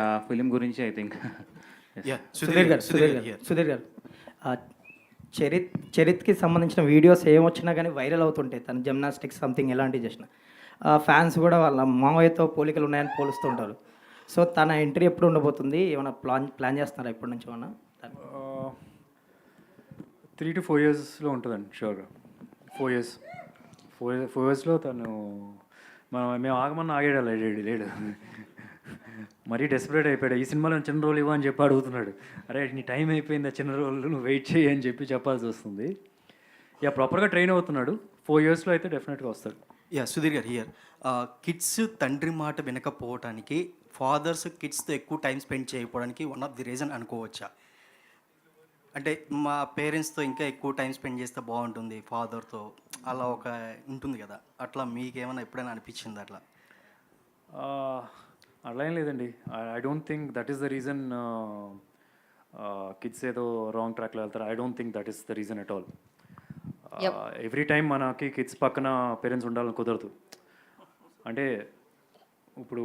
ఆ ఫిలిం గురించి I think Sudheer గారు చరిత్కి సంబంధించిన వీడియోస్ ఏమొచ్చినా కానీ వైరల్ అవుతుంటాయి. తన జిమ్నాస్టిక్స్ సంథింగ్ ఎలాంటివి చేసిన ఫ్యాన్స్ కూడా వాళ్ళ మామయ్యతో పోలికలు ఉన్నాయని పోలుస్తుంటారు. సో తన ఎంట్రీ ఎప్పుడు ఉండబోతుంది? ఏమైనా ప్లాన్ చేస్తున్నారా ఇప్పటి నుంచి ఏమన్నా? 3 to 4 yearsలో ఉంటుందండి షూర్గా. 4 yearsలో తను మేము ఆగమన్నా ఆగాడు లేడు మరీ డెస్పరేట్ అయిపోయాడు. ఈ సినిమాలో చిన్న రోల్ ఇవ్వని చెప్పి అడుగుతున్నాడు. అరే నీ టైం అయిపోయింది, ఆ చిన్న రోల్ నువ్వు వెయిట్ చేయి అని చెప్పాల్సి వస్తుంది. ప్రాపర్గా ట్రైన్ అవుతున్నాడు. 4 yearsలో అయితే డెఫినెట్గా వస్తాడు. సుధీర్ గారు హియర్. కిడ్స్ తండ్రి మాట వినకపోవడానికి, ఫాదర్స్ కిడ్స్తో ఎక్కువ టైం స్పెండ్ చేయకపోవడానికి వన్ ఆఫ్ ది రీజన్ అనుకోవచ్చా? అంటే మా పేరెంట్స్తో ఇంకా ఎక్కువ టైం స్పెండ్ చేస్తే బాగుంటుంది ఫాదర్తో, అలా ఒక ఉంటుంది కదా, అట్లా మీకేమైనా ఎప్పుడైనా అనిపించింది అట్లా? అట్లా ఏం లేదండి. I don't think that is the reason kids ఏదో రాంగ్ ట్రాక్లో వెళ్తారు. I don't think that is the reason at all. Every time మనకి కిడ్స్ పక్కన పేరెంట్స్ ఉండాలని కుదరదు. అంటే ఇప్పుడు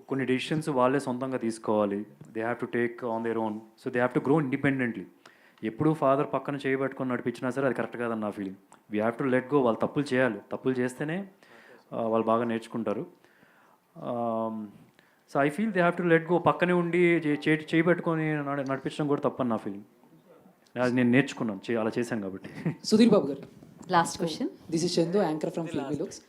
కొన్ని డెసిషన్స్ వాళ్ళే సొంతంగా తీసుకోవాలి. They have to take on their own. So they have to grow independently. ఎప్పుడు ఫాదర్ పక్కన చేయబెట్టుకొని నడిపించినా సరే అది కరెక్ట్ కాదని నా feeling. We have to let go. వాళ్ళు తప్పులు చేయాలి. తప్పులు చేస్తేనే వాళ్ళు బాగా నేర్చుకుంటారు. So I feel they have to let go. పక్కనే ఉండి చేయబెట్టుకొని నడిపించడం కూడా తప్పని నా ఫీలింగ్. అది నేను నేర్చుకున్నాను, అలా చేశాను కాబట్టి. సుధీర్ బాబు గారు, last question. This is Chandu, anchor from filmy looks.